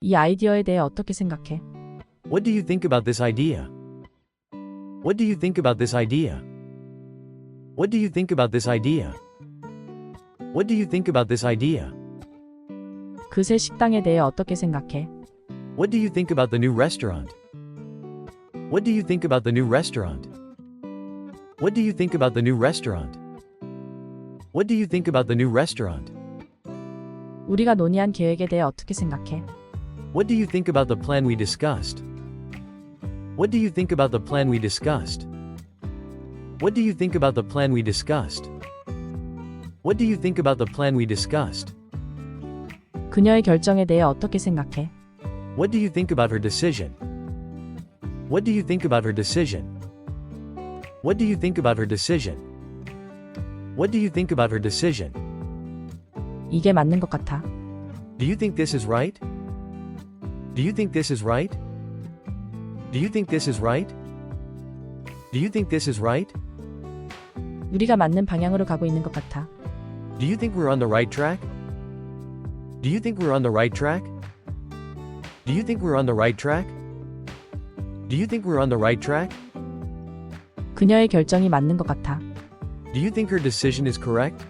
이 아이디어에 대해 어떻게 생각해? What do you think about this idea? What do you think about this idea? What do you think about this idea? What do you think about this idea? 그 새 식당에 대해 어떻게 생각해? What do you think about the new restaurant? What do you think about the new restaurant? What do you think about the new restaurant? What do you think about the new restaurant? 우리가 논의한 계획에 대해 어떻게 생각해? What do you think about the plan we discussed? What do you think about the plan we discussed? What do you think about the plan we discussed? What do you think about the plan we discussed? 그녀의 결정에 대해 어떻게 생각해? What do you think about her decision? What do you think about her decision? What do you think about her decision? What do you think about her decision? 이게 맞는 것 같아. Do you think this is right? Do you think this is right? Do you think this is right? Do you think this is right? 우리가 맞는 방향으로 가고 있는 것 같아. Do you think we're on the right track? Do you think we're on the right track? Do you think we're on the right track? Do you think we're on the right track? 그녀의 결정이 맞는 것 같아. Do you think her decision is correct?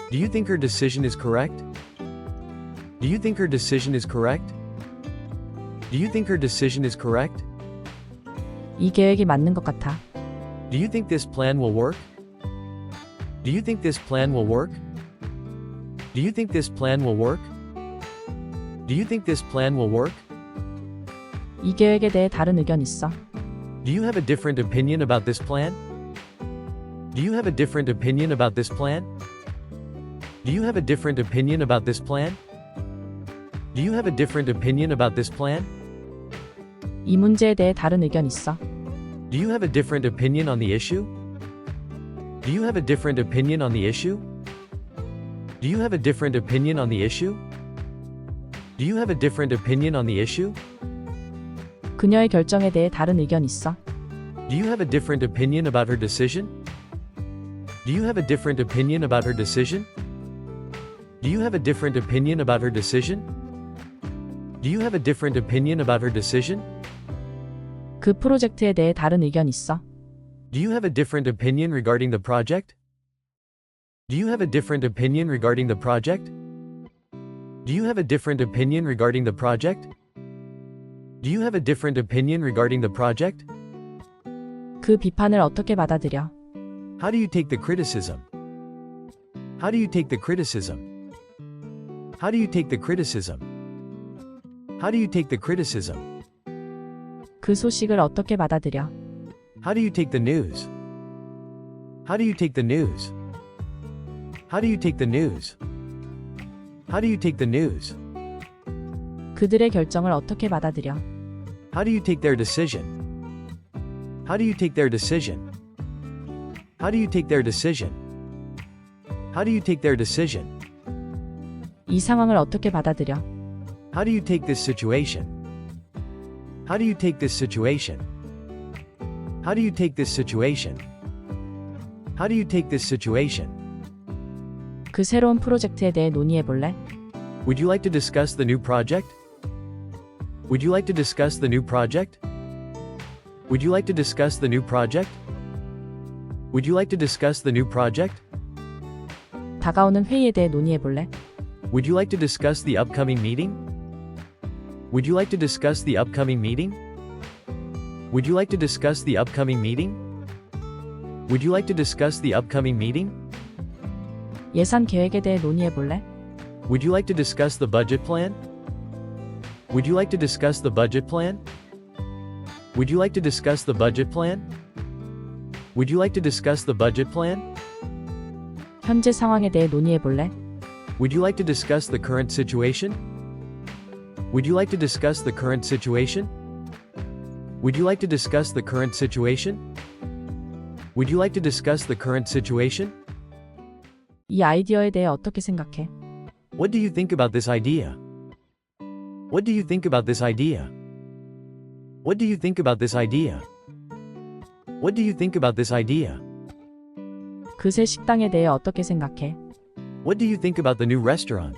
Do you think her decision is correct? Do you think her decision is correct? Do you think her decision is correct? 이 계획이 맞는 것 같아. Do you think this plan will work? Do you think this plan will work? Do you think this plan will work? Do you think this plan will work? 이 계획에 대해 다른 의견 있어? Do you have a different opinion about this plan? Do you have a different opinion about this plan? Do you have a different opinion about this plan? Do you have a different opinion about this plan? 이 문제에 대해 다른 의견 있어? Do you have a different opinion on the issue? Do you have a different opinion on the issue? Do you have a different opinion on the issue? Do you have a different opinion on the issue? 그녀의 결정에 대해 다른 의견 있어? Do you have a different opinion about her decision? Do you have a different opinion about her decision? Do you have a different opinion about her decision? Do you have a different opinion about her decision? 그 프로젝트에 대해 다른 의견 있어? Do you have a different opinion regarding the project? Do you have a different opinion regarding the project? Do you have a different opinion regarding the project? Do you have a different opinion regarding the project? 그 비판을 어떻게 받아들여? How do you take the criticism? How do you take the criticism? How do you take the criticism? How do you take the criticism? 그 소식을 어떻게 받아들여? How do you take the news? How do you take the news? How do you take the news? How do you take the news? 그들의 결정을 어떻게 받아들여? How do you take their decision? How do you take their decision? How do you take their decision? How do you take their decision? 이 상황을 어떻게 받아들여? How do you take this situation? How do you take this situation? How do you take this situation? How do you take this situation? 그 새로운 프로젝트에 대해 논의해 볼래? Would you like to discuss the new project? Would you like to discuss the new project? Would you like to discuss the new project? Would you like to discuss the new project? 다가오는 회의에 대해 논의해 볼래? Would you like to discuss the upcoming meeting? Would you like to discuss the upcoming meeting? Would you like to discuss the upcoming meeting? Would you like to discuss the upcoming meeting? 예산 계획에 대해 논의해 볼래? Would you like to discuss the budget plan? Would you like to discuss the budget plan? Would you like to discuss the budget plan? Would you like to discuss the budget plan? 현재 상황에 대해 논의해 볼래? Would you like to discuss the current situation? Would you like to discuss the current situation? Would you like to discuss the current situation? Would you like to discuss the current situation? 이 아이디어에 대해 어떻게 생각해? What do you think about this idea? What do you think about this idea? What do you think about this idea? What do you think about this idea? 그 새 식당에 대해 어떻게 생각해? What do you think about the new restaurant?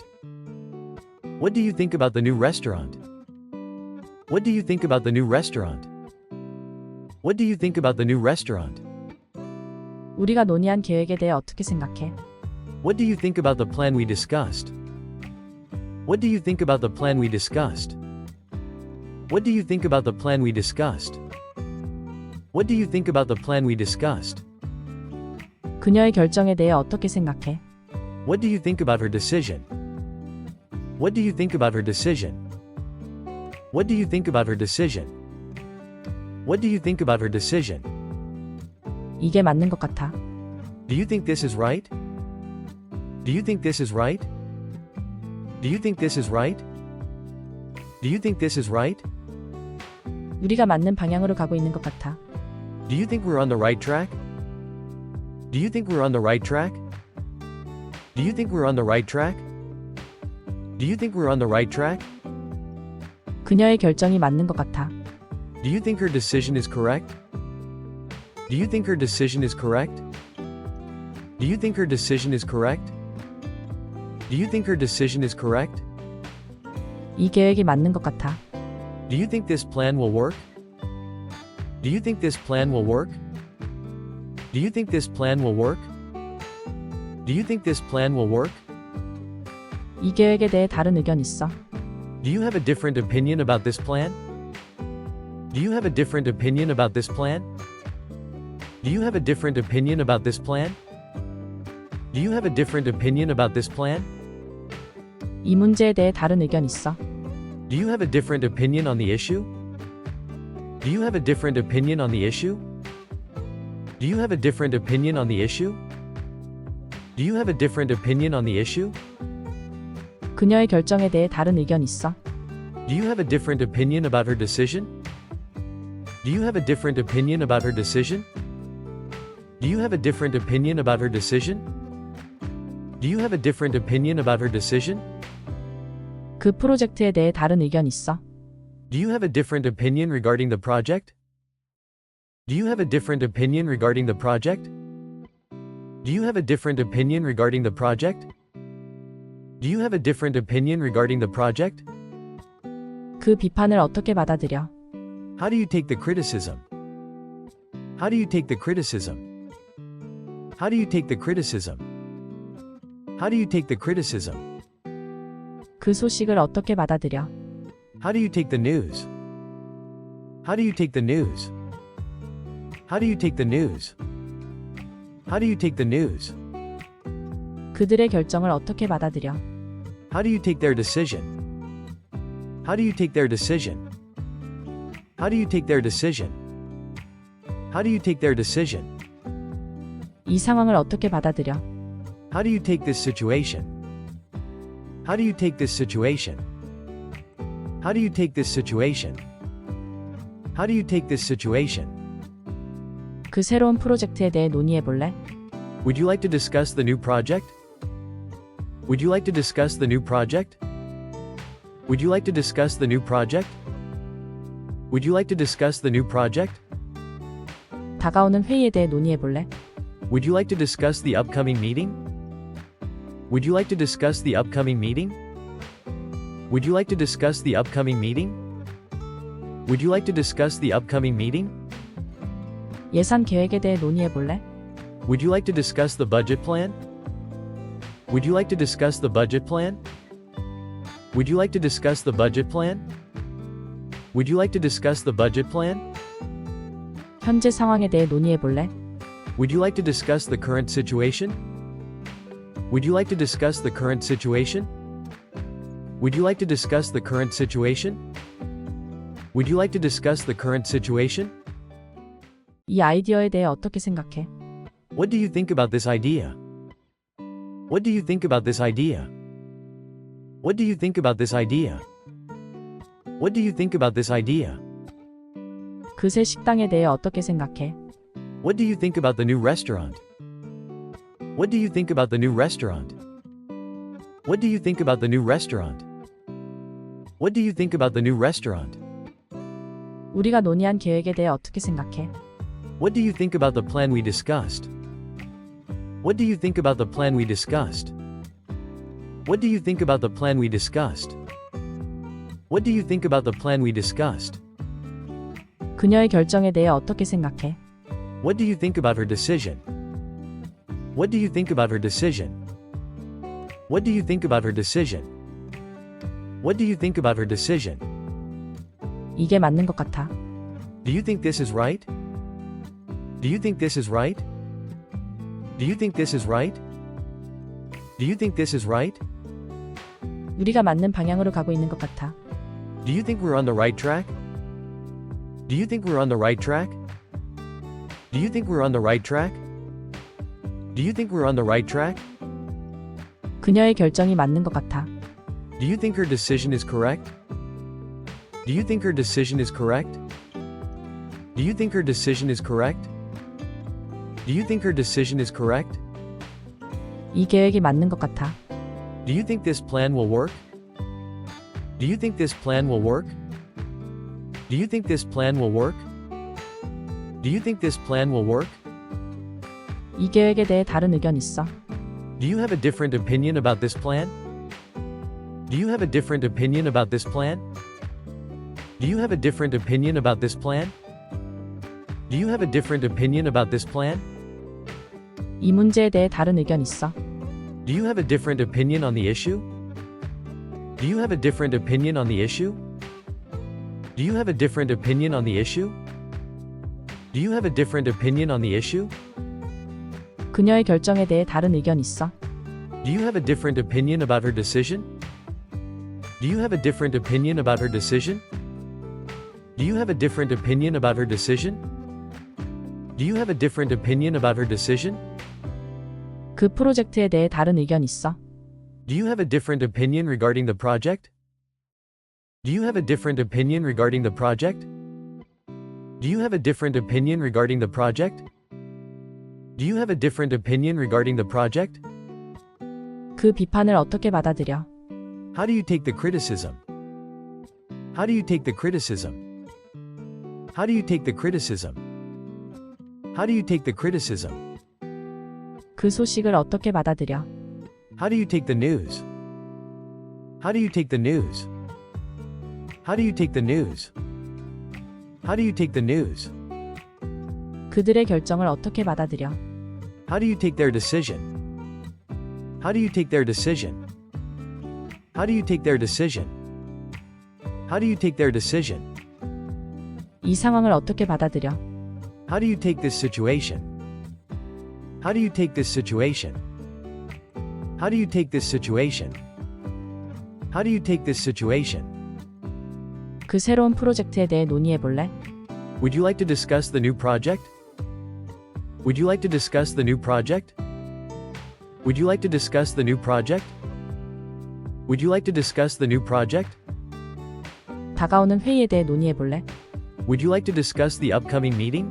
What do you think about the new restaurant? What do you think about the new restaurant? What do you think about the new restaurant? 우리가 논의한 계획에 대해 어떻게 생각해? What do you think about the plan we discussed? What do you think about the plan we discussed? What do you think about the plan we discussed? What do you think about the plan we discussed? 그녀의 결정에 대해 어떻게 생각해? What do you think about her decision? What do you think about her decision? What do you think about her decision? What do you think about her decision? 이게 맞는 것 같아. Do you think this is right? Do you think this is right? Do you think this is right? Do you think this is right? 우리가 맞는 방향으로 가고 있는 것 같아. Do you think we're on the right track? Do you think we're on the right track? Do you think we're on the right track? Do you think we're on the right track? 그녀의 결정이 맞는 것 같아. Do you think her decision is correct? Do you think her decision is correct? Do you think her decision is correct? Do you think her decision is correct? 이 계획이 맞는 것 같아. Do you think this plan will work? Do you think this plan will work? Do you think this plan will work? Do you think this plan will work? 이 계획에 대해 다른 의견 있어? Do you have a different opinion about this plan? Do you have a different opinion about this plan? Do you have a different opinion about this plan? Do you have a different opinion about this plan? 이 문제에 대해 다른 의견 있어? Do you have a different opinion on the issue? Do you have a different opinion on the issue? Do you have a different opinion on the issue? Do you have a different opinion on the issue? 그녀의 결정에 대해 다른 의견 있어? Do you have a different opinion about her decision? Do you have a different opinion about her decision? Do you have a different opinion about her decision? Do you have a different opinion about her decision? 그 프로젝트에 대해 다른 의견 있어? Do you have a different opinion regarding the project? Do you have a different opinion regarding the project? Do you have a different opinion regarding the project? Do you have a different opinion regarding the project? 그 비판을 어떻게 받아들여? How do you take the criticism? How do you take the criticism? How do you take the criticism? How do you take the criticism? 그 소식을 어떻게 받아들여? How do you take the news? How do you take the news? How do you take the news? How do you take the news? 그들의 결정을 어떻게 받아들여? How do you take their decision? How do you take their decision? How do you take their decision? How do you take their decision? 이 상황을 어떻게 받아들여? How do you take this situation? How do you take this situation? How do you take this situation? How do you take this situation? 그 새로운 프로젝트에 대해 논의해 볼래? Would you like to discuss the new project? Would you like to discuss the new project? Would you like to discuss the new project? Would you like to discuss the new project? 다가오는 회의에 대해 논의해 볼래? Would you like to discuss the upcoming meeting? Would you like to discuss the upcoming meeting? Would you like to discuss the upcoming meeting? Would you like to discuss the upcoming meeting? 예산 계획에 대해 논의해 볼래? Would you like to discuss the budget plan? Would you like to discuss the budget plan? Would you like to discuss the budget plan? Would you like to discuss the budget plan? 현재 상황에 대해 논의해 볼래? Would you like to discuss the current situation? Would you like to discuss the current situation? Would you like to discuss the current situation? Would you like to discuss the current situation? 이 아이디어에 대해 어떻게 생각해? What do you think about this idea? What do you think about this idea? What do you think about this idea? What do you think about this idea? 그 새 식당에 대해 어떻게 생각해? What do you think about the new restaurant? What do you think about the new restaurant? What do you think about the new restaurant? What do you think about the new restaurant? 우리가 논의한 계획에 대해 어떻게 생각해? What do you think about the plan we discussed? What do you think about the plan we discussed? What do you think about the plan we discussed? What do you think about the plan we discussed? 그녀의 결정에 대해 어떻게 생각해? What do you think about her decision? What do you think about her decision? What do you think about her decision? What do you think about her decision? 이게 맞는 것 같아. Do you think this is right? Do you think this is right? Do you think this is right? Do you think this is right? 우리가 맞는 방향으로 가고 있는 것 같아. Do you think we're on the right track? Do you think we're on the right track? Do you think we're on the right track? Do you think we're on the right track? 그녀의 결정이 맞는 것 같아. Do you think her decision is correct? Do you think her decision is correct? Do you think her decision is correct? Do you think her decision is correct? 이 계획이 맞는 것 같아. Do you think this plan will work? Do you think this plan will work? Do you think this plan will work? Do you think this plan will work? 이 계획에 대해 다른 의견 있어? Do you have a different opinion about this plan? Do you have a different opinion about this plan? Do you have a different opinion about this plan? Do you have a different opinion about this plan? 이 문제에 대해 다른 의견 있어? Do you have a different opinion on the issue? Do you have a different opinion on the issue? Do you have a different opinion on the issue? Do you have a different opinion on the issue? 그녀의 결정에 대해 다른 의견 있어? Do you have a different opinion about her decision? Do you have a different opinion about her decision? Do you have a different opinion about her decision? Do you have a different opinion about her decision? 그 프로젝트에 대해 다른 의견 있어? Do you have a different opinion regarding the project? Do you have a different opinion regarding the project? Do you have a different opinion regarding the project? Do you have a different opinion regarding the project? 그 비판을 어떻게 받아들여? How do you take the criticism? How do you take the criticism? How do you take the criticism? How do you take the criticism? 그 소식을 어떻게 받아들여? How do you take the news? How do you take the news? How do you take the news? How do you take the news? 그들의 결정을 어떻게 받아들여? How do you take their decision? How do you take their decision? How do you take their decision? How do you take their decision? 이 상황을 어떻게 받아들여? How do you take this situation? How do you take this situation? How do you take this situation? How do you take this situation? 그 새로운 프로젝트에 대해 논의해 볼래? Would you like to discuss the new project? Would you like to discuss the new project? Would you like to discuss the new project? Would you like to discuss the new project? 다가오는 회의에 대해 논의해 볼래? Would you like to discuss the upcoming meeting?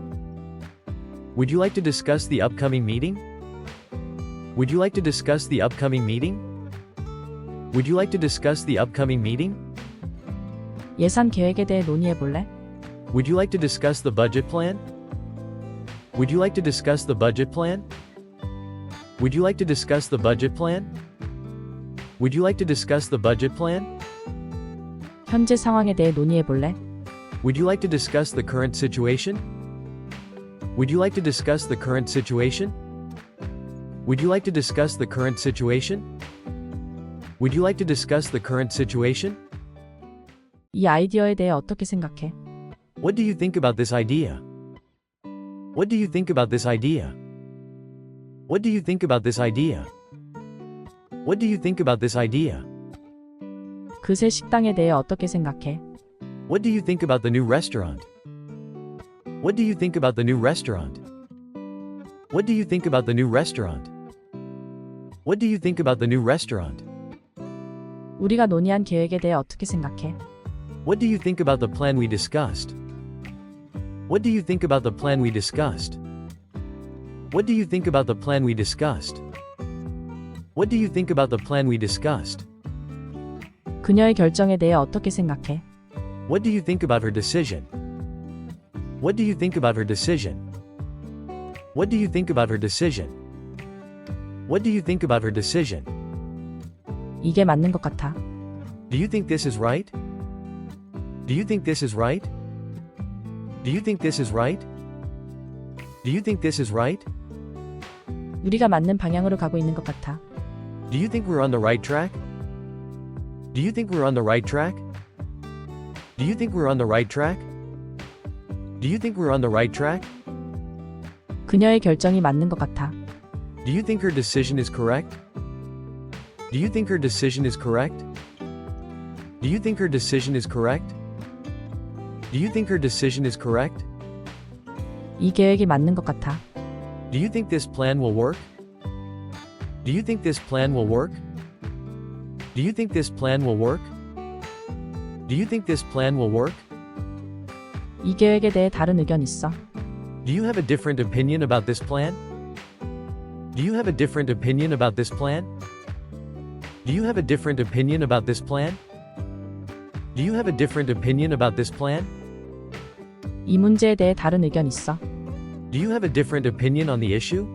Would you like to discuss the upcoming meeting? Would you like to discuss the upcoming meeting? Would you like to discuss the upcoming meeting? 예산 계획에 대해 논의해 볼래? Would you like to discuss the budget plan? Would you like to discuss the budget plan? Would you like to discuss the budget plan? Would you like to discuss the budget plan? 현재 상황에 대해 논의해 볼래? Would you like to discuss the current situation? Would you like to discuss the current situation? Would you like to discuss the current situation? Would you like to discuss the current situation? 이 아이디어에 대해 어떻게 생각해? What do you think about this idea? What do you think about this idea? What do you think about this idea? What do you think about this idea? 그 새 식당에 대해 어떻게 생각해? What do you think about the new restaurant? What do you think about the new restaurant? What do you think about the new restaurant? What do you think about the new restaurant? 우리가 논의한 계획에 대해 어떻게 생각해? What do you think about the plan we discussed? What do you think about the plan we discussed? What do you think about the plan we discussed? What do you think about the plan we discussed? 그녀의 결정에 대해 어떻게 생각해? What do you think about her decision? What do you think about her decision? What do you think about her decision? What do you think about her decision? 이게 맞는 것 같아. Do you think this is right? Do you think this is right? Do you think this is right? Do you think this is right? 우리가 맞는 방향으로 가고 있는 것 같아. Do you think we're on the right track? Do you think we're on the right track? Do you think we're on the right track? Do you think we're on the right track? 그녀의 결정이 맞는 것 같아. Do you think her decision is correct? Do you think her decision is correct? Do you think her decision is correct? Do you think her decision is correct? 이 계획이 맞는 것 같아. Do you think this plan will work? Do you think this plan will work? Do you think this plan will work? Do you think this plan will work? 이 계획에 대해 다른 의견 있어. Do you have a different opinion about this plan? Do you have a different opinion about this plan? Do you have a different opinion about this plan? Do you have a different opinion about this plan? 이 문제에 대해 다른 의견 있어. Do you have a different opinion on the issue?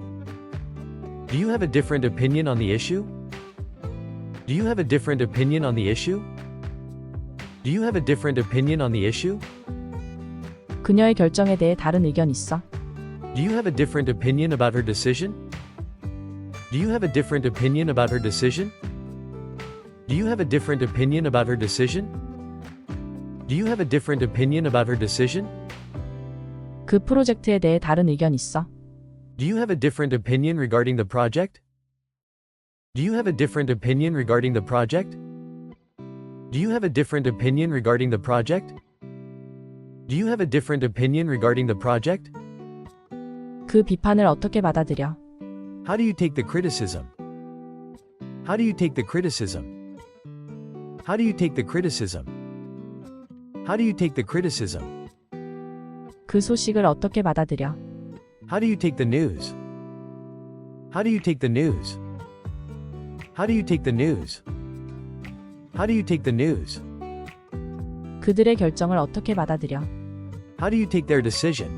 Do you have a different opinion on the issue? Do you have a different opinion on the issue? Do you have a different opinion on the issue? 그녀의 결정에 대해 다른 의견 있어. Do you have a different opinion about her decision? Do you have a different opinion about her decision? Do you have a different opinion about her decision? Do you have a different opinion about her decision? 그 프로젝트에 대해 다른 의견 있어. Do you have a different opinion regarding the project? Do you have a different opinion regarding the project? Do you have a different opinion regarding the project? Do you have a different opinion regarding the project? 그 비판을 어떻게 받아들여? How do you take the criticism? How do you take the criticism? How do you take the criticism? How do you take the criticism? 그 소식을 어떻게 받아들여? How do you take the news? How do you take the news? How do you take the news? How do you take the news? 그들의 결정을 어떻게 받아들여? How do you take their decision?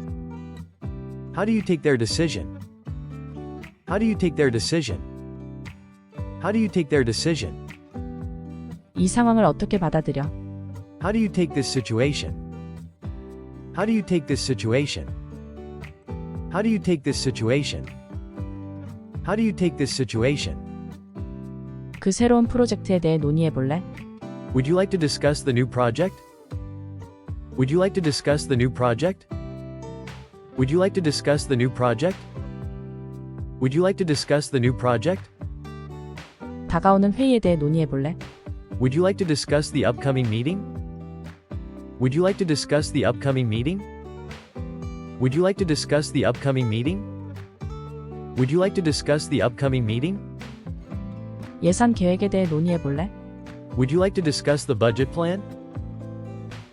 How do you take their decision? How do you take their decision? How do you take their decision? 이 상황을 어떻게 받아들여? How do you take this situation? How do you take this situation? How do you take this situation? How do you take this situation? 그 새로운 프로젝트에 대해 논의해 볼래? Would you like to discuss the new project? Would you like to discuss the new project? Would you like to discuss the new project? Would you like to discuss the new project? 다가오는 회의에 대해 논의해 볼래? Would you like to discuss the upcoming meeting? Would you like to discuss the upcoming meeting? Would you like to discuss the upcoming meeting? Would you like to discuss the upcoming meeting? 예산 계획에 대해 논의해 볼래? Would you like to discuss the budget plan?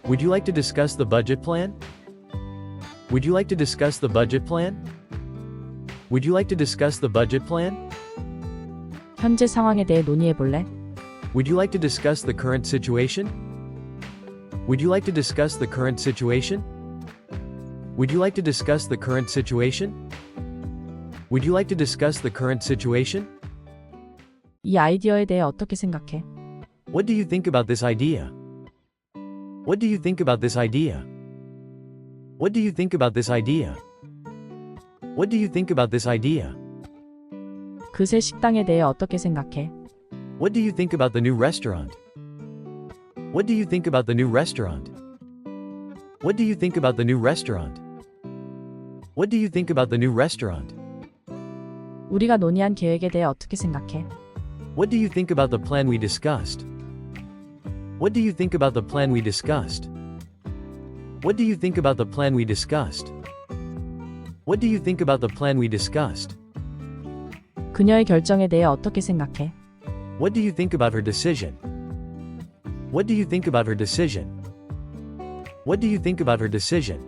Would you like to discuss the budget plan? Would you like to discuss the budget plan? Would you like to discuss the budget plan? 현재 상황에 대해 논의해 볼래? Would you like to discuss the current situation? Would you like to discuss the current situation? Would you like to discuss the current situation? Would you like to discuss the current situation? 이 아이디어에 대해 어떻게 생각해? What do you think about this idea? What do you think about this idea? What do you think about this idea? What do you think about this idea? 그 새 식당에 대해 어떻게 생각해? What do you think about the new restaurant? What do you think about the new restaurant? What do you think about the new restaurant? What do you think about the new restaurant? 우리가 논의한 계획에 대해 어떻게 생각해? What do you think about the plan we discussed? What do you think about the plan we discussed? What do you think about the plan we discussed? What do you think about the plan we discussed? 그녀의 결정에 대해 어떻게 생각해? What do you think about her decision? What do you think about her decision? What do you think about her decision?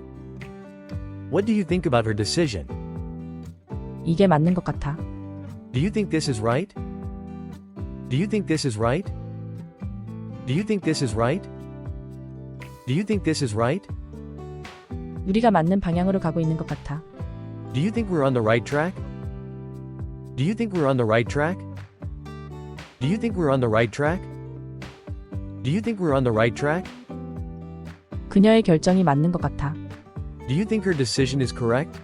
What do you think about her decision? 이게 맞는 것 같아. Do you think this is right? Do you think this is right? Do you think this is right? Do you think this is right? 우리가 맞는 방향으로 가고 있는 것 같아. Do you think we're on the right track? Do you think we're on the right track? Do you think we're on the right track? Do you think we're on the right track? 그녀의 결정이 맞는 것 같아. Do you think her decision is correct?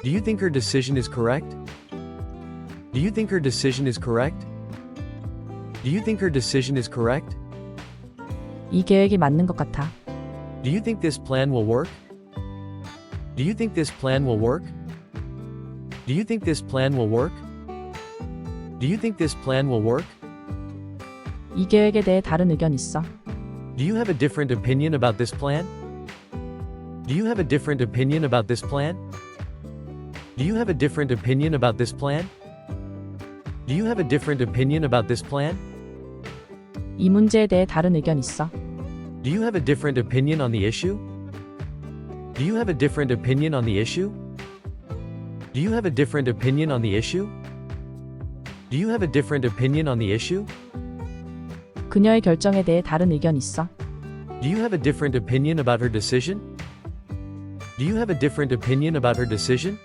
Do you think her decision is correct? Do you think her decision is correct? Do you think her decision is correct? 이 계획이 맞는 것 같아. Do you think this plan will work? Do you think this plan will work? Do you think this plan will work? Do you think this plan will work? 이 계획에 대해 다른 의견 있어. Do you have a different opinion about this plan? Do you have a different opinion about this plan? Do you have a different opinion about this plan? Do you have a different opinion about this plan? 이 문제에 대해 다른 의견 있어. Do you have a different opinion on the issue? Do you have a different opinion on the issue? Do you have a different opinion on the issue? Do you have a different opinion on the issue? 그녀의 결정에 대해 다른 의견 있어. Do you have a different opinion about her decision? Do you have a different opinion about her decision?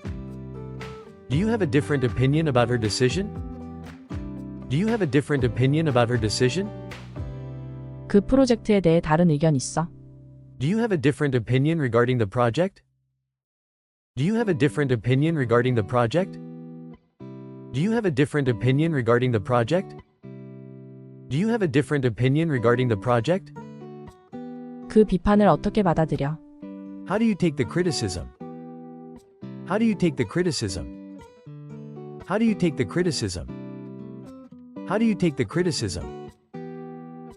Do you have a different opinion about her decision? Do you have a different opinion about her decision? 그 프로젝트에 대해 다른 의견 있어. Do you have a different opinion regarding the project? Do you have a different opinion regarding the project? Do you have a different opinion regarding the project? Do you have a different opinion regarding the project? 그 비판을 어떻게 받아들여? How do you take the criticism? How do you take the criticism? How do you take the criticism? How do you take the criticism?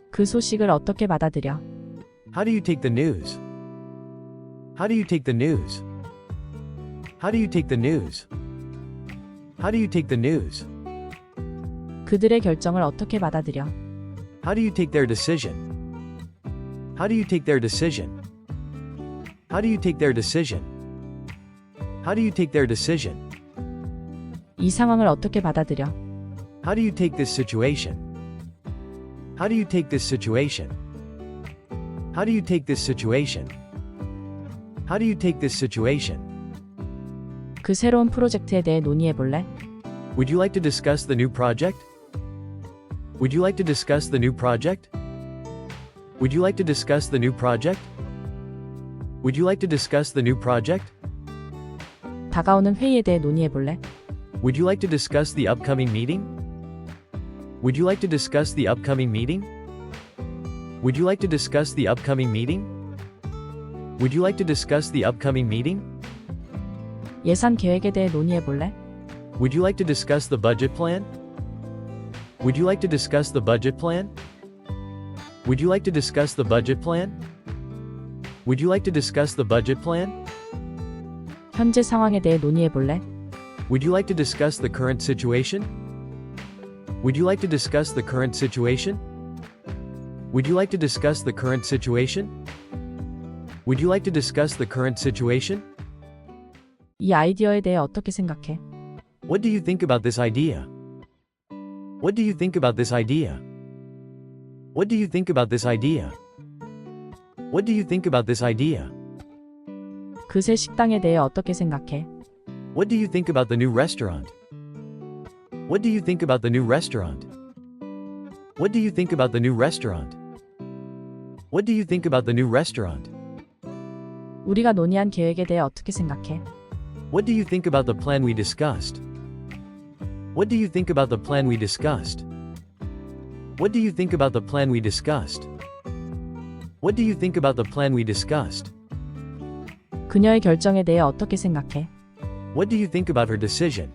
그 소식을 어떻게 받아들여? How do you take the news? How do you take the news? How do you take the news? How do you take the news? 그들의 결정을 어떻게 받아들여? How do you take their decision? How do you take their decision? How do you take their decision? How do you take their decision? 이 상황을 어떻게 받아들여? How do you take this situation? How do you take this situation? How do you take this situation? How do you take this situation? 그 새로운 프로젝트에 대해 논의해 볼래? Would you like to discuss the new project? Would you like to discuss the new project? Would you like to discuss the new project? Would you like to discuss the new project? 다가오는 회의에 대해 논의해 볼래? Would you like to discuss the upcoming meeting? Would you like to discuss the upcoming meeting? Would you like to discuss the upcoming meeting? Would you like to discuss the upcoming meeting? 예산 계획에 대해 논의해 볼래? Would you like to discuss the budget plan? Would you like to discuss the budget plan? Would you like to discuss the budget plan? Would you like to discuss the budget plan? 현재 상황에 대해 논의해 볼래? Would you like to discuss the current situation? Would you like to discuss the current situation? Would you like to discuss the current situation? Would you like to discuss the current situation? 이 아이디어에 대해 어떻게 생각해? What do you think about this idea? What do you think about this idea? What do you think about this idea? What do you think about this idea? 그 새 식당에 대해 어떻게 생각해? What do you think about the new restaurant? What do you think about the new restaurant? What do you think about the new restaurant? What do you think about the new restaurant? 우리가 논의한 계획에 대해 어떻게 생각해? What do you think about the plan we discussed? What do you think about the plan we discussed? What do you think about the plan we discussed? What do you think about the plan we discussed? 그녀의 결정에 대해 어떻게 생각해? What do you think about her decision?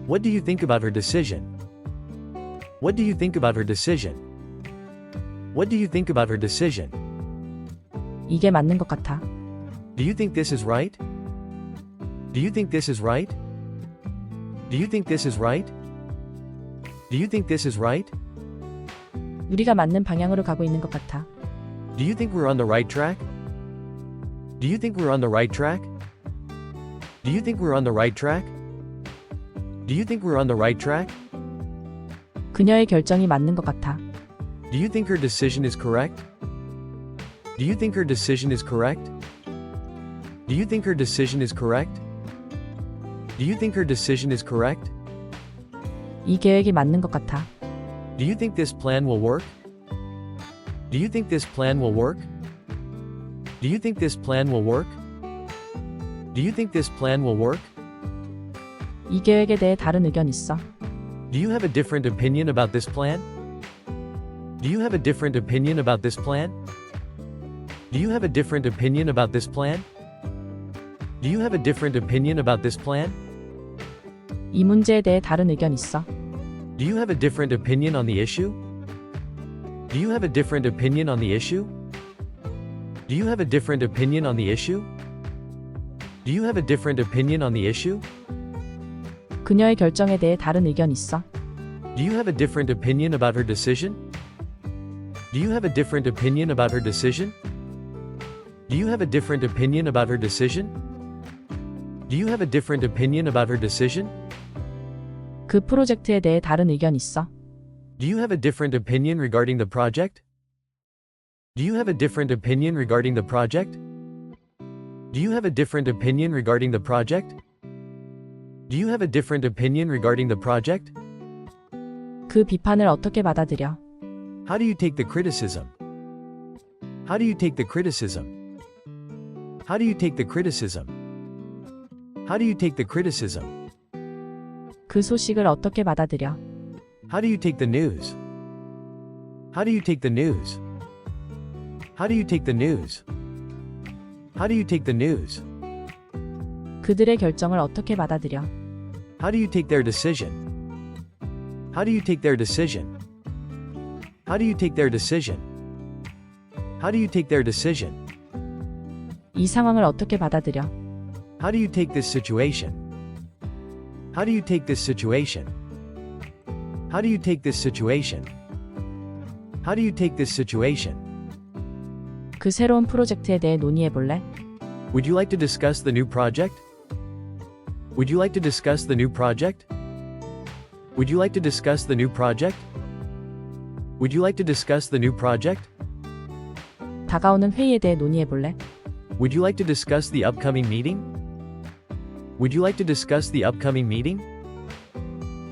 What do you think about her decision? What do you think about her decision? What do you think about her decision? 이게 맞는 것 같아. Do you think this is right? Do you think this is right? Do you think this is right? Do you think this is right? 우리가 맞는 방향으로 가고 있는 것 같아. Do you think we're on the right track? Do you think we're on the right track? Do you think we're on the right track? Do you think we're on the right track? 그녀의 결정이 맞는 것 같아. Do you think her decision is correct? Do you think her decision is correct? Do you think her decision is correct? Do you think her decision is correct? 이 계획이 맞는 것 같아. Do you think this plan will work? Do you think this plan will work? Do you think this plan will work? Do you think this plan will work? 이 계획에 대해 다른 의견 있어? Do you have a different opinion about this plan? Do you have a different opinion about this plan? Do you have a different opinion about this plan? Do you have a different opinion about this plan? 이 문제에 대해 다른 의견 있어? Do you have a different opinion on the issue? Do you have a different opinion on the issue? Do you have a different opinion on the issue? Do you have a different opinion on the issue? 그녀의 결정에 대해 다른 의견 있어? Do you have a different opinion about her decision? Do you have a different opinion about her decision? Do you have a different opinion about her decision? Do you have a different opinion about her decision? 그 프로젝트에 대해 다른 의견 있어? Do you have a different opinion regarding the project? Do you have a different opinion regarding the project? Do you have a different opinion regarding the project? Do you have a different opinion regarding the project? 그 비판을 어떻게 받아들여? How do you take the criticism? How do you take the criticism? How do you take the criticism? How do you take the criticism? 그 소식을 어떻게 받아들여? How do you take the news? How do you take the news? How do you take the news? How do you take the news? 그들의 결정을 어떻게 받아들여? How do you take their decision? How do you take their decision? How do you take their decision? How do you take their decision? 이 상황을 어떻게 받아들여? How do you take this situation? How do you take this situation? How do you take this situation? How do you take this situation? 그 새로운 프로젝트에 대해 논의해 볼래? Would you like to discuss the new project? Would you like to discuss the new project? Would you like to discuss the new project? Would you like to discuss the new project? 다가오는 회의에 대해 논의해 볼래? Would you like to discuss the upcoming meeting? Would you like to discuss the upcoming meeting?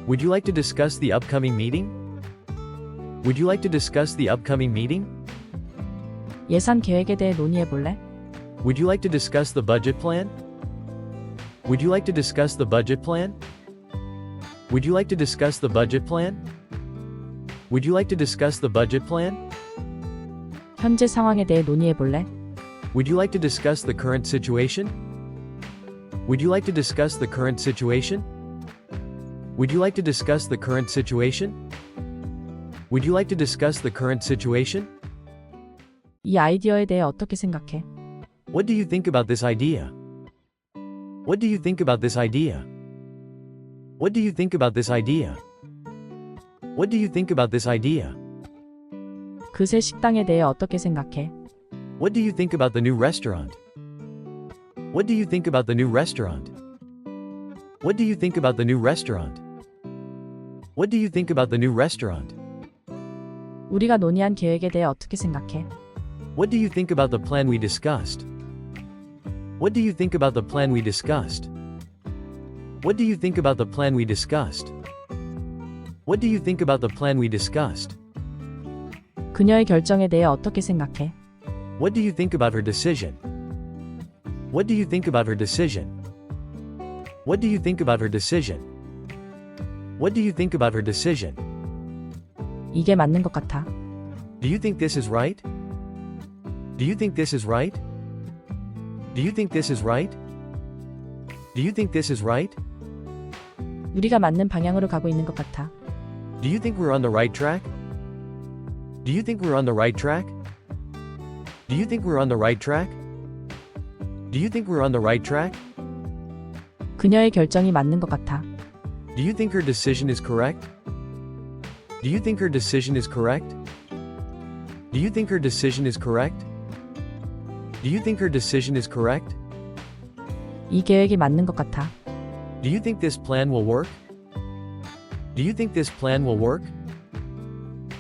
Would you like to discuss the upcoming meeting? Would you like to discuss the upcoming meeting? 예산 계획에 대해 논의해 볼래? Would you like to discuss the budget plan? Would you like to discuss the budget plan? Would you like to discuss the budget plan? Would you like to discuss the budget plan? 현재 상황에 대해 논의해 볼래? Would you like to discuss the current situation? Would you like to discuss the current situation? Would you like to discuss the current situation? Would you like to discuss the current situation? 이 아이디어에 대해 어떻게 생각해? What do you think about this idea? What do you think about this idea? What do you think about this idea? What do you think about this idea? 그 새 식당에 대해 어떻게 생각해? What do you think about the new restaurant? What do you think about the new restaurant? What do you think about the new restaurant? What do you think about the new restaurant? 우리가 논의한 계획에 대해 어떻게 생각해? What do you think about the plan we discussed? What do you think about the plan we discussed? What do you think about the plan we discussed? What do you think about the plan we discussed? 그녀의 결정에 대해 어떻게 생각해? What do you think about her decision? What do you think about her decision? What do you think about her decision? What do you think about her decision? 이게 맞는 것 같아. Do you think this is right? Do you think this is right? Do you think this is right? Do you think this is right? 우리가 맞는 방향으로 가고 있는 것 같아. Do you think we're on the right track? Do you think we're on the right track? Do you think we're on the right track? Do you think we're on the right track? 그녀의 결정이 맞는 것 같아. Do you think her decision is correct? Do you think her decision is correct? Do you think her decision is correct? Do you think her decision is correct? 이 계획이 맞는 것 같아. Do you think this plan will work? Do you think this plan will work?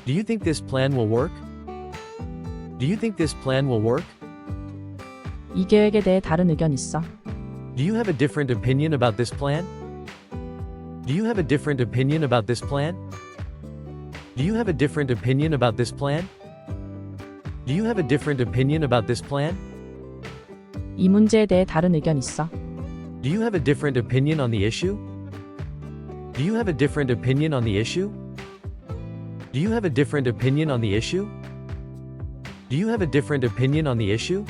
Do you think this plan will work? Do you think this plan will work? 이 계획에 대해 다른 의견 있어? Do you have a different opinion about this plan? Do you have a different opinion about this plan? Do you have a different opinion about this plan? Do you have a different opinion about this plan? 이 문제에 대해 다른 의견 있어? Do you have a different opinion on the issue? Do you have a different opinion on the issue? Do you have a different opinion on the issue? Do you have a different opinion on the issue?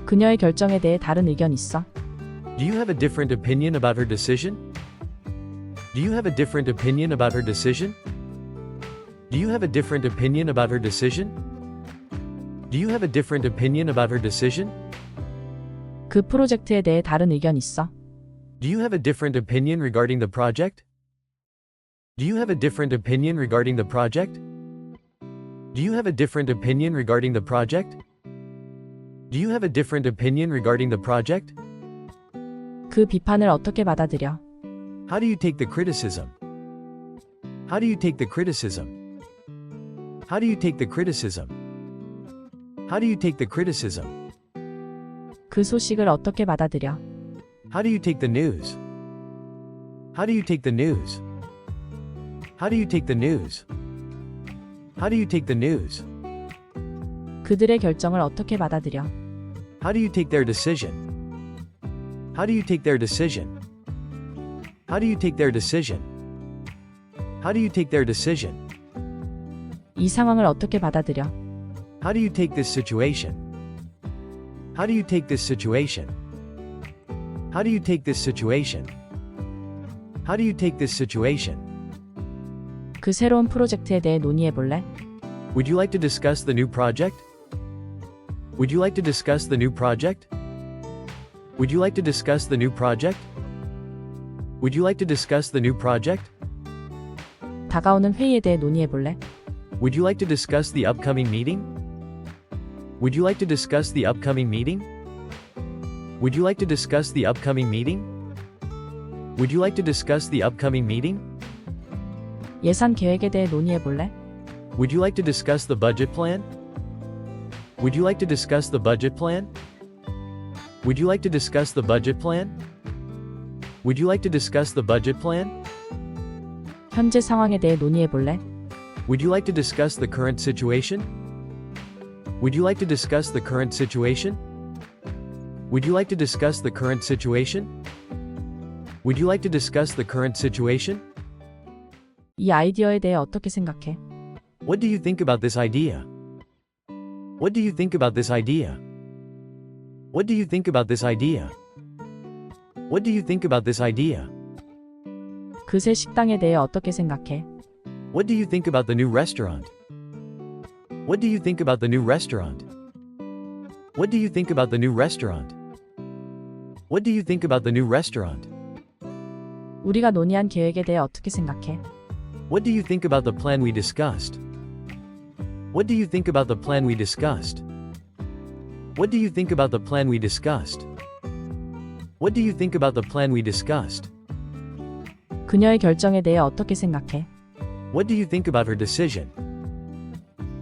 그녀의 결정에 대해 다른 의견 있어? Do you have a different opinion about her decision? Do you have a different opinion about her decision? Do you have a different opinion about her decision? Do you have a different opinion about her decision? 그 프로젝트에 대해 다른 의견 있어? Do you have a different opinion regarding the project? Do you have a different opinion regarding the project? Do you have a different opinion regarding the project? Do you have a different opinion regarding the project? 그 비판을 어떻게 받아들여? How do you take the criticism? How do you take the criticism? How do you take the criticism? How do you take the criticism? 그 소식을 어떻게 받아들여? How do you take the news? How do you take the news? How do you take the news? How do you take the news? 그들의 결정을 어떻게 받아들여? How do you take their decision? How do you take their decision? How do you take their decision? How do you take their decision? 이 상황을 어떻게 받아들여? How do you take this situation? How do you take this situation? How do you take this situation? How do you take this situation? 그 새로운 프로젝트에 대해 논의해 볼래? Would you like to discuss the new project? Would you like to discuss the new project? Would you like to discuss the new project? Would you like to discuss the new project? 다가오는 회의에 대해 논의해 볼래? Would you like to discuss the upcoming meeting? Would you like to discuss the upcoming meeting? Would you like to discuss the upcoming meeting? Would you like to discuss the upcoming meeting? 예산 계획에 대해 논의해 볼래? Would you like to discuss the budget plan? Would you like to discuss the budget plan? Would you like to discuss the budget plan? Would you like to discuss the budget plan? 현재 상황에 대해 논의해 볼래? Would you like to discuss the current situation? Would you like to discuss the current situation? Would you like to discuss the current situation? Would you like to discuss the current situation? 이 아이디어에 대해 어떻게 생각해? What do you think about this idea? What do you think about this idea? What do you think about this idea? What do you think about this idea? 그새 식당에 대해 어떻게 생각해? What do you think about the new restaurant? What do you think about the new restaurant? What do you think about the new restaurant? What do you think about the new restaurant? 우리가 논의한 계획에 대해 어떻게 생각해? What do you think about the plan we discussed? What do you think about the plan we discussed? What do you think about the plan we discussed? What do you think about the plan we discussed? 그녀의 결정에 대해 어떻게 생각해? What do you think about her decision?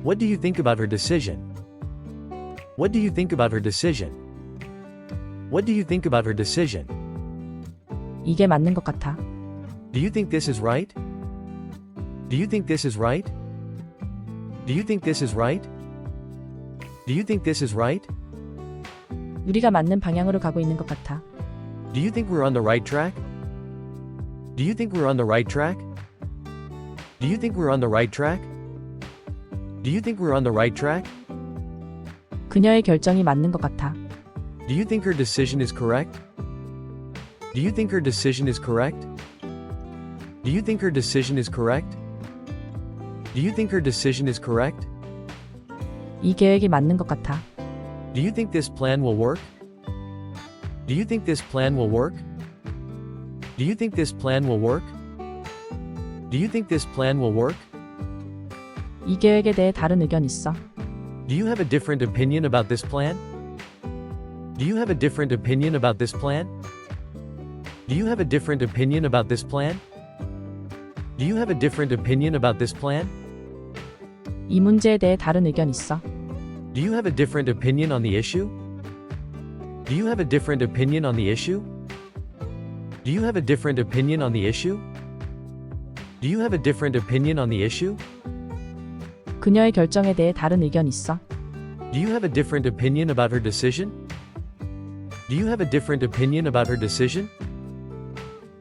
What do you think about her decision? What do you think about her decision? What do you think about her decision? 이게 맞는 것 같아. Do you think this is right? Do you think this is right? Do you think this is right? Do you think this is right? 우리가 맞는 방향으로 가고 있는 것 같아. Do you think we're on the right track? Do you think we're on the right track? Do you think we're on the right track? Do you think we're on the right track? 그녀의 결정이 맞는 것 같아. Do you think her decision is correct? Do you think her decision is correct? Do you think her decision is correct? Do you think her decision is correct? 이 계획이 맞는 것 같아. Do you think this plan will work? Do you think this plan will work? Do you think this plan will work? Do you think this plan will work? 이 계획에 대해 다른 의견 있어? Do you have a different opinion about this plan? Do you have a different opinion about this plan? Do you have a different opinion about this plan? Do you have a different opinion about this plan? 이 문제에 대해 다른 의견 있어? Do you have a different opinion on the issue? Do you have a different opinion on the issue? Do you have a different opinion on the issue? Do you have a different opinion on the issue? 그녀의 결정에 대해 다른 의견 있어? Do you have a different opinion about her decision? Do you have a different opinion about her decision?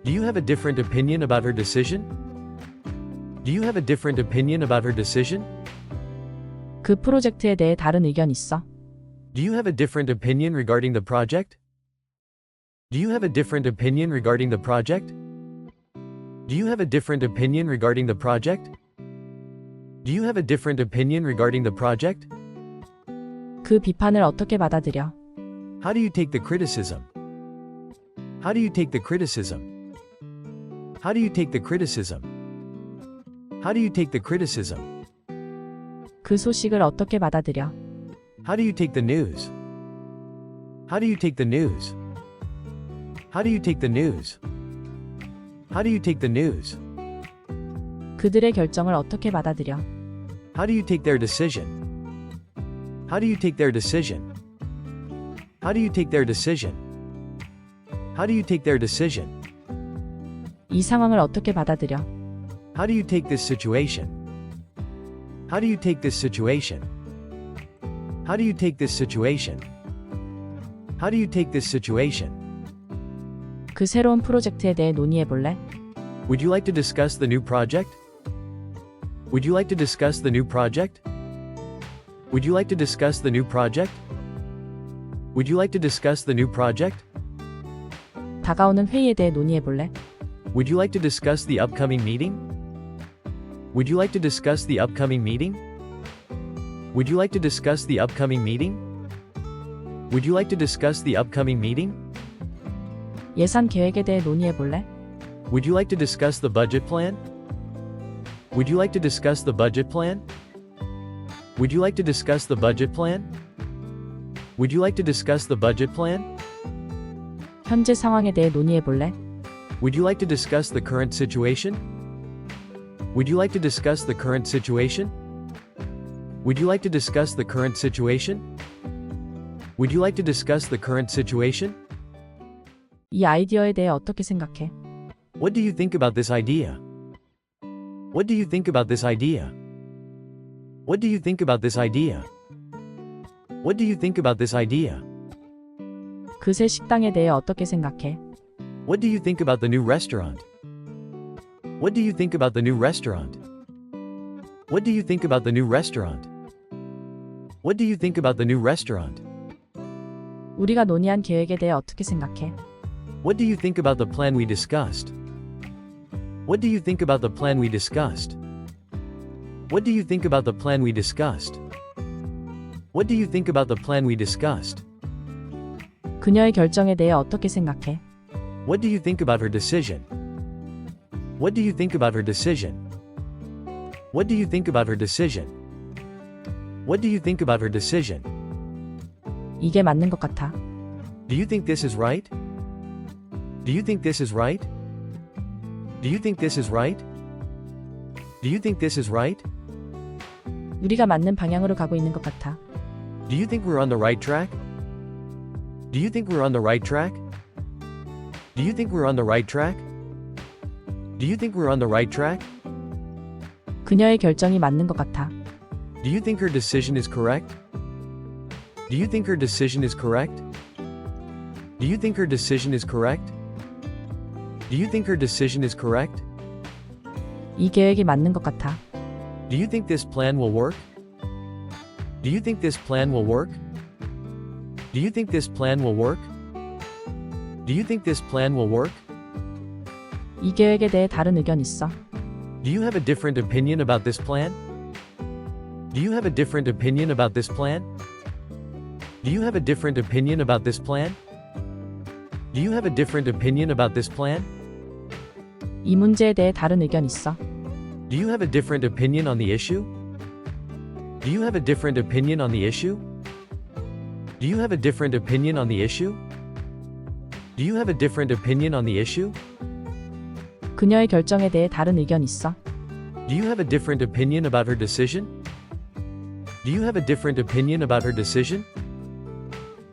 Do you have a different opinion about her decision? Do you have a different opinion about her decision? 그 프로젝트에 대해 다른 의견 있어? Do you have a different opinion regarding the project? Do you have a different opinion regarding the project? Do you have a different opinion regarding the project? Do you have a different opinion regarding the project? 그 비판을 어떻게 받아들여? How do you take the criticism? How do you take the criticism? How do you take the criticism? How do you take the criticism? 그 소식을 어떻게 받아들여? How do you take the news? How do you take the news? How do you take the news? How do you take the news? 그들의 결정을 어떻게 받아들여? How do you take their decision? How do you take their decision? How do you take their decision? How do you take their decision? 이 상황을 어떻게 받아들여? How do you take this situation? How do you take this situation? How do you take this situation? How do you take this situation? 그 새로운 프로젝트에 대해 논의해 볼래? Would you like to discuss the new project? Would you like to discuss the new project? Would you like to discuss the new project? Would you like to discuss the new project? 다가오는 회의에 대해 논의해 볼래? Would you like to discuss the upcoming meeting? Would you like to discuss the upcoming meeting? Would you like to discuss the upcoming meeting? Would you like to discuss the upcoming meeting? 예산 계획에 대해 논의해 볼래? Would you like to discuss the budget plan? Would you like to discuss the budget plan? Would you like to discuss the budget plan? Would you like to discuss the budget plan? 현재 상황에 대해 논의해 볼래? Would you like to discuss the current situation? Would you like to discuss the current situation? Would you like to discuss the current situation? Would you like to discuss the current situation? 이 아이디어에 대해 어떻게 생각해? What do you think about this idea? What do you think about this idea? What do you think about this idea? What do you think about this idea? 그새 식당에 대해 어떻게 생각해? What do you think about the new restaurant? What do you think about the new restaurant? What do you think about the new restaurant? What do you think about the new restaurant? 우리가 논의한 계획에 대해 어떻게 생각해? What do you think about the plan we discussed? What do you think about the plan we discussed? What do you think about the plan we discussed? What do you think about the plan we discussed? 그녀의 결정에 대해 어떻게 생각해? What do you think about her decision? What do you think about her decision? What do you think about her decision? What do you think about her decision? 이게 맞는 것 같아. Do you think this is right? Do you think this is right? Do you think this is right? Do you think this is right? 우리가 맞는 방향으로 가고 있는 것 같아. Do you think we're on the right track? Do you think we're on the right track? Do you think we're on the right track? Do you think we're on the right track? 그녀의 결정이 맞는 것 같아. Do you think her decision is correct? Do you think her decision is correct? Do you think her decision is correct? Do you think her decision is correct? 이 계획이 맞는 것 같아. Do you think this plan will work? Do you think this plan will work? Do you think this plan will work? Do you think this plan will work? 이 계획에 대해 다른 의견 있어? Do you have a different opinion about this plan? Do you have a different opinion about this plan? Do you have a different opinion about this plan? Do you have a different opinion about this plan? 이 문제에 대해 다른 의견 있어? Do you have a different opinion on the issue? Do you have a different opinion on the issue? Do you have a different opinion on the issue? Do you have a different opinion on the issue? 그녀의 결정에 대해 다른 의견 있어? Do you have a different opinion about her decision? Do you have a different opinion about her decision?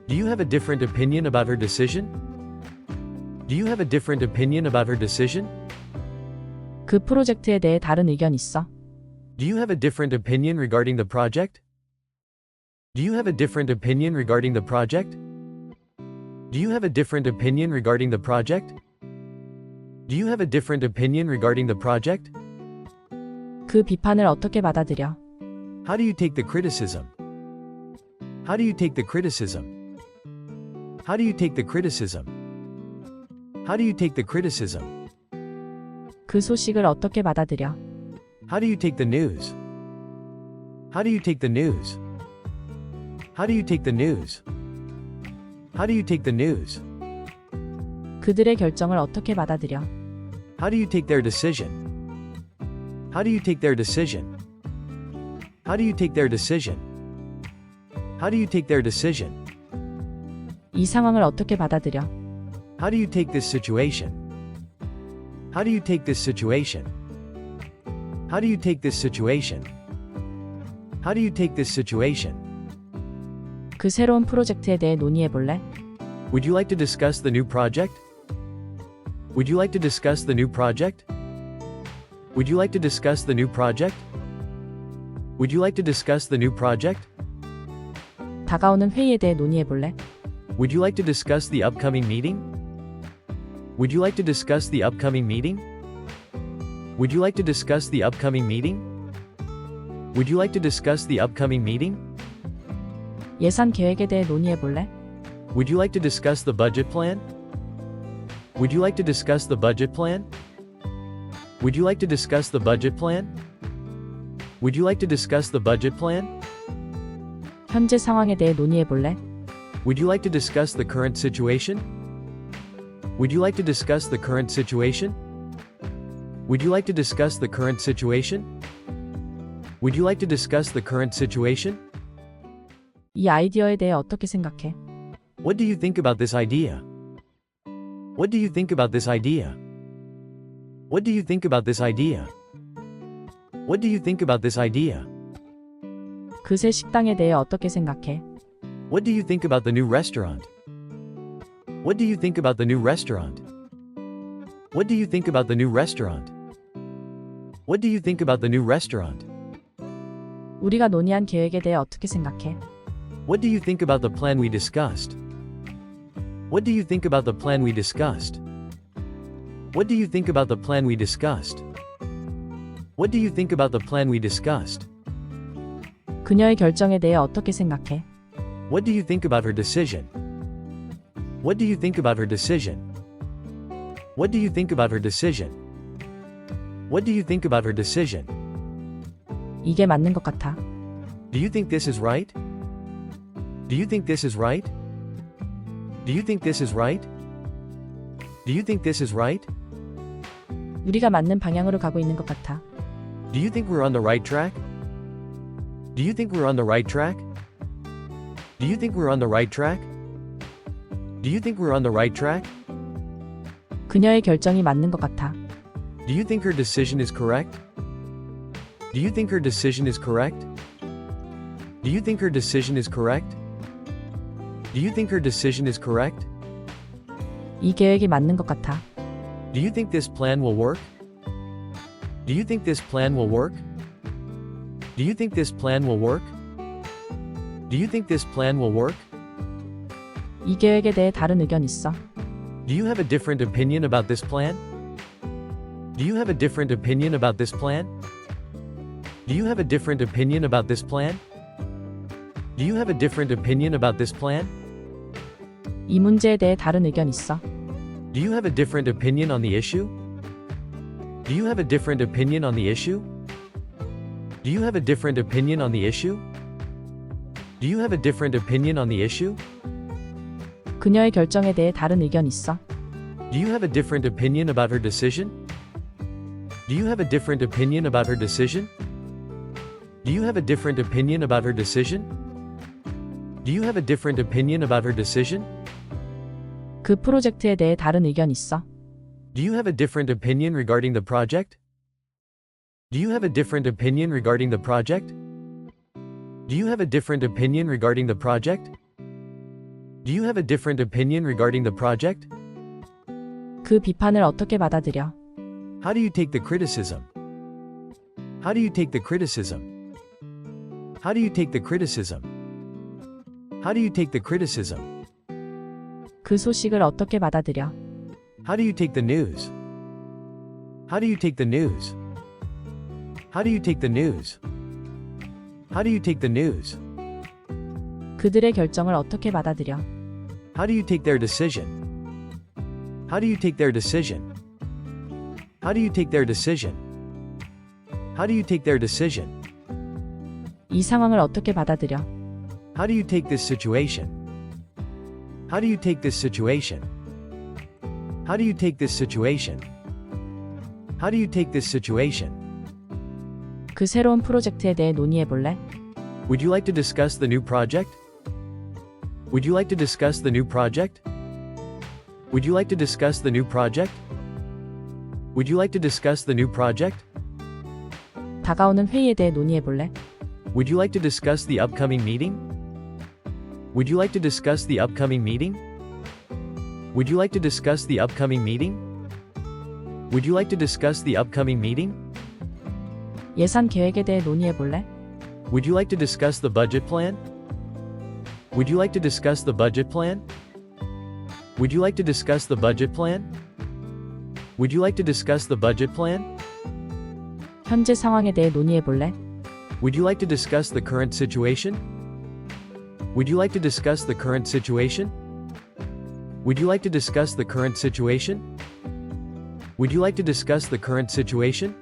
Do you have a different opinion about her decision? Do you have a different opinion about her decision? 그 프로젝트에 대해 다른 의견 있어? Do you have a different opinion regarding the project? Do you have a different opinion regarding the project? Do you have a different opinion regarding the project? Do you have a different opinion regarding the project? 그 비판을 어떻게 받아들여? How do you take the criticism? How do you take the criticism? How do you take the criticism? How do you take the criticism? 그 소식을 어떻게 받아들여? How do you take the news? How do you take the news? How do you take the news? How do you take the news? 그들의 결정을 어떻게 받아들여? How do you take their decision? How do you take their decision? How do you take their decision? How do you take their decision? 이 상황을 어떻게 받아들여? How do you take this situation? How do you take this situation? How do you take this situation? How do you take this situation? 그 새로운 프로젝트에 대해 논의해 볼래? Would you like to discuss the new project? Would you like to discuss the new project? Would you like to discuss the new project? Would you like to discuss the new project? 다가오는 회의에 대해 논의해 볼래? Would you like to discuss the upcoming meeting? Would you like to discuss the upcoming meeting? Would you like to discuss the upcoming meeting? Would you like to discuss the upcoming meeting? 예산 계획에 대해 논의해 볼래? Would you like to discuss the budget plan? Would you like to discuss the budget plan? Would you like to discuss the budget plan? Would you like to discuss the budget plan? 현재 상황에 대해 논의해 볼래? Would you like to discuss the current situation? Would you like to discuss the current situation? Would you like to discuss the current situation? Would you like to discuss the current situation? 이 아이디어에 대해 어떻게 생각해? What do you think about this idea? What do you think about this idea? What do you think about this idea? What do you think about this idea? 그새 식당에 대해 어떻게 생각해? What do you think about the new restaurant? What do you think about the new restaurant? What do you think about the new restaurant? What do you think about the new restaurant? 우리가 논의한 계획에 대해 어떻게 생각해? What do you think about the plan we discussed? What do you think about the plan we discussed? What do you think about the plan we discussed? What do you think about the plan we discussed? 그녀의 결정에 대해 어떻게 생각해? What do you think about her decision? What do you think about her decision? What do you think about her decision? What do you think about her decision? 이게 맞는 것 같아. Do you think this is right? Do you think this is right? Do you think this is right? Do you think this is right? 우리가 맞는 방향으로 가고 있는 것 같아. Do you think we're on the right track? Do you think we're on the right track? Do you think we're on the right track? Do you think we're on the right track? 그녀의 결정이 맞는 것 같아. Do you think her decision is correct? Do you think her decision is correct? Do you think her decision is correct? Do you think her decision is correct? 이 계획이 맞는 것 같아. Do you think this plan will work? Do you think this plan will work? Do you think this plan will work? Do you think this plan will work? 이 계획에 대해 다른 의견 있어? Do you have a different opinion about this plan? Do you have a different opinion about this plan? Do you have a different opinion about this plan? Do you have a different opinion about this plan? 이 문제에 대해 다른 의견 있어? Do you have a different opinion on the issue? Do you have a different opinion on the issue? Do you have a different opinion on the issue? Do you have a different opinion on the issue? 그녀의 결정에 대해 다른 의견 있어? Do you have a different opinion about her decision? Do you have a different opinion about her decision? Do you have a different opinion about her decision? Do you have a different opinion about her decision? 그 프로젝트에 대해 다른 의견 있어? Do you have a different opinion regarding the project? Do you have a different opinion regarding the project? Do you have a different opinion regarding the project? Do you have a different opinion regarding the project? 그 비판을 어떻게 받아들여? How do you take the criticism? How do you take the criticism? How do you take the criticism? How do you take the criticism? 그 소식을 어떻게 받아들여? How do you take the news? How do you take the news? How do you take the news? How do you take the news? 그들의 결정을 어떻게 받아들여? How do you take their decision? How do you take their decision? How do you take their decision? How do you take their decision? 이 상황을 어떻게 받아들여? How do you take this situation? How do you take this situation? How do you take this situation? How do you take this situation? 그 새로운 프로젝트에 대해 논의해 볼래? Would you like to discuss the new project? Would you like to discuss the new project? Would you like to discuss the new project? Would you like to discuss the new project? 다가오는 회의에 대해 논의해 볼래? Would you like to discuss the upcoming meeting? Would you like to discuss the upcoming meeting? Would you like to discuss the upcoming meeting? Would you like to discuss the upcoming meeting? 예산 계획에 대해 논의해 볼래? Would you like to discuss the budget plan? Would you like to discuss the budget plan? Would you like to discuss the budget plan? Would you like to discuss the budget plan? 현재 상황에 대해 논의해 볼래? Would you like to discuss the current situation? Would you like to discuss the current situation? Would you like to discuss the current situation? Would you like to discuss the current situation?